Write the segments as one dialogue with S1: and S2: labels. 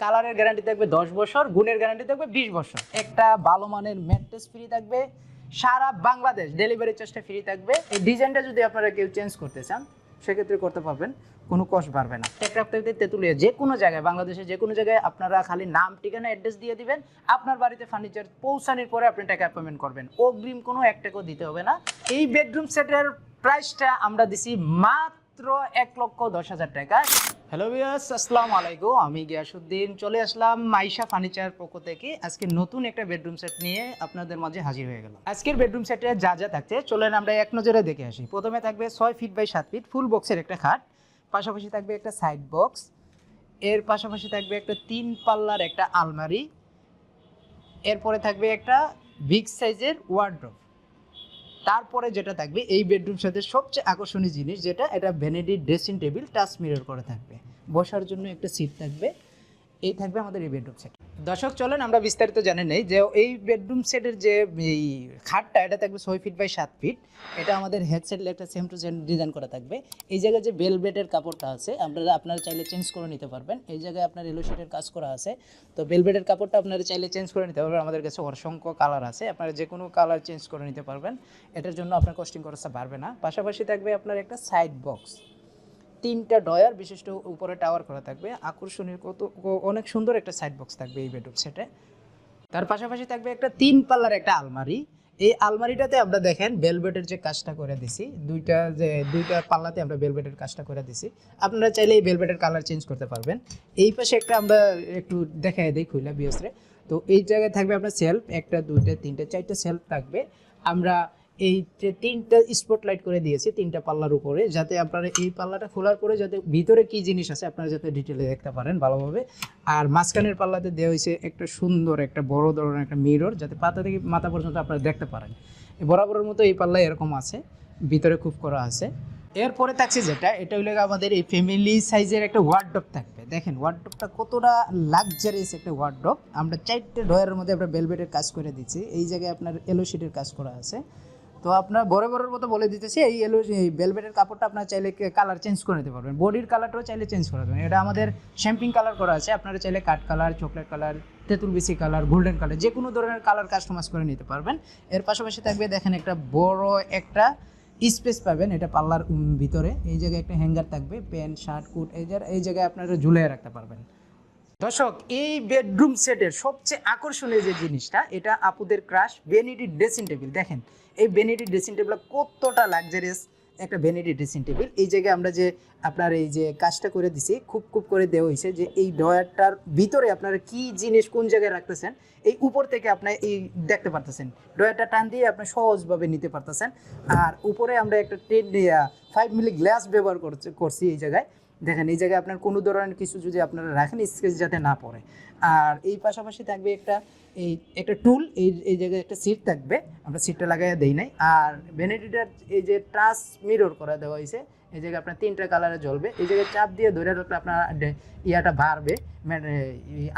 S1: কালারের গ্যারান্টি থাকবে 10 বছর, গুণের গ্যারান্টি থাকবে 20 বছর। একটা ভালো মানের ম্যাট্রেস ফ্রি থাকবে, সারা বাংলাদেশ ডেলিভারি চার্জটা ফ্রি থাকবে। এই ডিজাইনটা যদি আপনারা কেউ চেঞ্জ করতে চান সেক্ষেত্রে করতে পারবেন, কোনো কষ্ট বাড়বে না। টেকরাফতে তেঁতুলিয়া যে কোনো জায়গায়, বাংলাদেশের যে কোনো জায়গায় আপনারা খালি নাম, ঠিকানা, অ্যাড্রেস দিয়ে দিবেন। আপনার বাড়িতে ফার্নিচার পৌঁছানোর পরে আপনি টাকা পেমেন্ট করবেন, অগ্রিম কোনো 1 টাকাও দিতে হবে না। এই বেডরুম সেটের প্রাইসটা আমরা দিছি মাত্র 1,10,000 টাকা। হ্যালো ভিউয়ার্স, আসসালামু আলাইকুম। আমি গিয়াসউদ্দিন চলে আসলাম মাইশা ফার্নিচার পক্ষ থেকে। আজকে নতুন একটা বেডরুম সেট নিয়ে আপনাদের মাঝে হাজির হয়ে গেলাম। আজকের বেডরুম সেটে যা যা থাকছে চলেন আমরা এক নজরে দেখে আসি। প্রথমে থাকবে 6 ফিট বাই 7 ফিট ফুল বক্সের একটা খাট, পাশাপাশি থাকবে একটা সাইড বক্স, এর পাশাপাশি থাকবে একটা 3 পাল্লার একটা আলমারি, এরপরে থাকবে একটা বিগ সাইজের ওয়ার্ড্রোব। তারপরে যেটা থাকবে এই বেডরুম সাথে সবচেয়ে আকর্ষণীয় জিনিস যেটা, এটা vanity dressing table touch mirror করে থাকবে, বসার জন্য একটা সিট থাকবে। এই থাকবে আমাদের এই বেডরুম সেট। দর্শক চলেন আমরা বিস্তারিত জানি নেই যে এই বেডরুম সেটের যে এই খাটটা, এটা থাকবে 6 ফিট বাই 7 ফিট। এটা আমাদের হেডসেটের একটা সেম টু সেম ডিজাইন করা থাকবে। এই জায়গায় যে বেলভেটের কাপড়টা আছে আপনারা চাইলে চেঞ্জ করে নিতে পারবেন। এই জায়গায় আপনার এলো শিটের কাজ করা আছে, তো বেলভেটের কাপড়টা আপনারা চাইলে চেঞ্জ করে নিতে পারবেন। আমাদের কাছে অসংখ্য কালার আছে, আপনারা যে কোনো কালার চেঞ্জ করে নিতে পারবেন। এটার জন্য আপনার কস্টিং খরচটা বাড়বে না। পাশাপাশি থাকবে আপনার একটা সাইড বক্স, 3টা ডয়ার বিশিষ্ট উপরে টাওয়ার করা থাকবে, আকর্ষণীয় অনেক সুন্দর একটা সাইড বক্স থাকবে এই বেডরুম সেটে। তার পাশাপাশি থাকবে একটা 3 পাল্লার একটা আলমারি। এই আলমারিটাতে আমরা দেখেন বেলভেটের যে কাজটা করে দিছি, দুইটা পাল্লাতে আমরা বেলভেটের কাজটা করে দিছি। আপনারা চাইলে এই বেলভেটের কালার চেঞ্জ করতে পারবেন। এই পাশে একটা আমরা একটু দেখাই দিই খুইলা বিয়সরে। তো এই জায়গায় থাকবে আপনার সেলফ, একটা, দুইটা, তিনটা, 4টা সেলফ থাকবে। আমরা এই 3টা স্পটলাইট করে দিয়েছি 3টা পাল্লার উপরে, যাতে আপনারা এই পাল্লাটা খোলার পরে যাতে ভিতরে কি জিনিস আছে আপনারা যাতে ডিটেলে দেখতে পারেন ভালোভাবে। আর মাঝখানের পাল্লাতে দেওয়া হয়েছে একটা সুন্দর একটা বড় ধরনের একটা মিরর, যাতে পাতা থেকে মাথা পর্যন্ত আপনারা দেখতে পারেন। বরাবরের মতো এই পাল্লা এরকম আছে, ভিতরে খুব করা আছে। এরপরে থাকছে যেটা, এটা হলো আমাদের এই ফ্যামিলি সাইজের একটা ওয়ার্ডরোব থাকবে। দেখেন ওয়ার্ডরোবটা কতটা লাক্সারিয়াস একটা ওয়ার্ডরোব। আমরা 4টে ডয়ারের মধ্যে আমরা বেলভেটের কাজ করে দিচ্ছি। এই জায়গায় আপনার এলো শিটের কাজ করা আছে। তো আপনার বরাবরের মতো বলে দিতেছি, এই বেলভেটের কাপড়টা আপনার চাইলে কালার চেঞ্জ করে নিতে পারবেন, বডির কালারটাও চাইলে চেঞ্জ করে দেবেন। এটা আমাদের শ্যাম্পিং কালার করা আছে, আপনারা চাইলে কাঠ কালার, চকলেট কালার, তেঁতুল বিসি কালার, গোল্ডেন কালার, যে কোনো ধরনের কালার কাস্টমাইজ করে নিতে পারবেন। এর পাশাপাশি থাকবে দেখেন একটা বড় একটা স্পেস পাবেন এটা পাল্লার ভিতরে। এই জায়গায় একটা হ্যাঙ্গার থাকবে, প্যান্ট, শার্ট, কোট এই জায়গায় আপনারা ঝুলিয়ে রাখতে পারবেন। দর্শক এই বেডরুম সেটের সবচেয়ে আকর্ষণীয় যে জিনিসটা, এটা আপুদের ক্রাশ ভ্যানিটি ড্রেসিং টেবিল। দেখেন এই ভ্যানিটি ড্রেসিং টেবিল কতটা লাক্সারিয়াস একটা ভ্যানিটি ড্রেসিং টেবিল। এই জায়গায় আমরা যে আপনার এই যে কাজটা করে দিছি, খুব করে দেওয়া হয়েছে যে এই ডয়ারটার ভিতরে আপনারা কি জিনিস কোন জায়গায় রাখতেছেন এই উপর থেকে আপনার এই দেখতে পারতেছেন। ডয়ারটা টান দিয়ে আপনি সহজভাবে নিতে পারতেছেন। আর উপরে আমরা একটা 5 মিলি গ্লাস ব্যবহার করছি এই জায়গায়। দেখেন এই জায়গায় আপনার কোনো ধরনের কিছু যদি আপনারা রাখেন স্কেচ যাতে না পড়ে। আর এই পাশাপাশি থাকবে একটা টুল, এই জায়গায় একটা সিট থাকবে, আমরা সিটটা লাগাইয়া দেই নাই। আর ভ্যানিটিটার এই যে টাচ মিরর করা দেওয়া হয়েছে, এই জায়গায় আপনার 3টা কালারে জ্বলবে। এই জায়গায় চাপ দিয়ে ধরে রাখলে আপনার ইয়াটা বাড়বে, মানে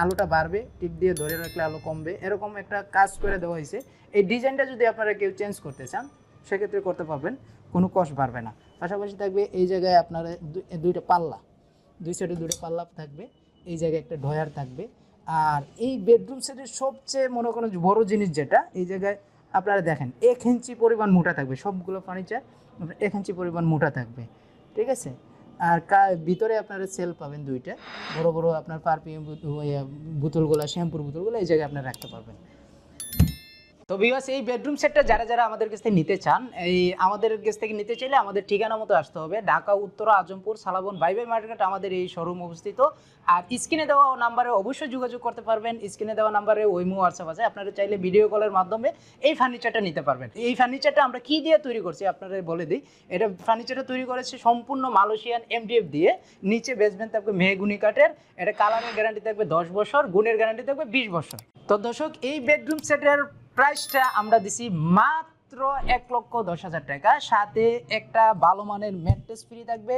S1: আলোটা বাড়বে, টিপ দিয়ে ধরে রাখলে আলো কমবে, এরকম একটা কাজ করে দেওয়া হয়েছে। এই ডিজাইনটা যদি আপনারা কেউ চেঞ্জ করতে চান সেক্ষেত্রে করতে পারবেন, কোনো কষ্ট বাড়বে না। পাশাপাশি থাকবে এই জায়গায় আপনার 2টা পাল্লা, 2 সাইডে 2টা পাল্লা থাকবে। এই জায়গায় একটা ডয়ার থাকবে। আর এই বেডরুম সেটের সবচেয়ে মনে করেন বড় জিনিস যেটা, এই জায়গায় আপনারা দেখেন 1 ইঞ্চি পরিমাণ মোটা থাকবে, সবগুলো ফার্নিচার 1 ইঞ্চি পরিমাণ মোটা থাকবে, ঠিক আছে। আর ভিতরে আপনারা সেল পাবেন 2টা বড় বড়, আপনার পারফিউম বোতলগুলো, শ্যাম্পুর বোতলগুলো এই জায়গায় আপনারা রাখতে পারবেন। তো ভিউয়ার্স এই বেডরুম সেটটা যারা আমাদের কাছ থেকে নিতে চান, আমাদের কাছ থেকে নিতে চাইলে আমাদের ঠিকানা মতো আসতে হবে। ঢাকা উত্তরা আজমপুর সালাবন বাইবাই মার্কেট আমাদের এই শোরুম অবস্থিত। আর স্ক্রিনে দেওয়া নাম্বারে অবশ্যই যোগাযোগ করতে পারবেন। স্ক্রিনে দেওয়া নাম্বারে ওইমো হোয়াটসঅ্যাপ আছে, আপনারা চাইলে ভিডিও কলের মাধ্যমে এই ফার্নিচারটা নিতে পারবেন। এই ফার্নিচারটা আমরা কি দিয়ে তৈরি করছি আপনারা বলে দিই। এটা ফার্নিচারটা তৈরি করেছে সম্পূর্ণ মালয়েশিয়ান MDF দিয়ে, নিচে বেসমেন্ট থাকবে মেহগুনি কাঠের। এটা কালারের গ্যারান্টি থাকবে 10 বছর, গুণের গ্যারান্টি থাকবে 20 বছর। তো দর্শক এই বেডরুম সেটের প্রাইসটা আমরা দিছি মাত্র 1,10,000 টাকা, সাথে একটা ভালো মানের ম্যাট্রেস ফ্রি থাকবে,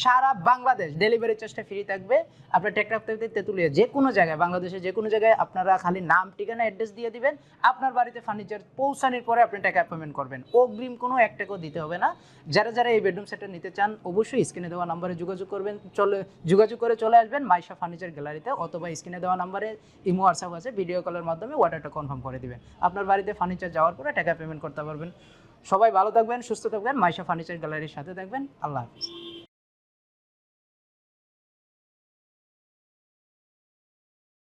S1: সারা বাংলাদেশ ডেলিভারি চার্জটা ফ্রি থাকবে। আপনার টেকনাফ থেকে তেঁতুলিয়া যে কোনো জায়গায়, বাংলাদেশের যে কোনো জায়গায় আপনারা খালি নাম ঠিকানা অ্যাড্রেস দিয়ে দিবেন, আপনার বাড়িতে ফার্নিচার পৌঁছানোর পরে আপনি টাকা পেমেন্ট করবেন। অগ্রিম কোনো 1 টাকাও দিতে হবে না। যারা যারা এই বেডরুম সেটটা নিতে চান অবশ্যই স্ক্রিনে দেওয়া নাম্বারে যোগাযোগ করবেন, যোগাযোগ করে চলে আসবেন মাইশা ফার্নিচার গ্যালারিতে, অথবা স্ক্রিনে দেওয়া নাম্বারে ইমো হোয়াটসঅ্যাপ আছে, ভিডিও কলের মাধ্যমে অর্ডারটা কনফার্ম করে দিবেন। আপনার বাড়িতে ফার্নিচার যাওয়ার পরে টাকা পেমেন্ট করতে পারবেন। সবাই ভালো থাকবেন, সুস্থ থাকবেন, মাইশা ফার্নিচার গ্যালারির সাথে থাকবেন। আল্লাহ হাফিজ।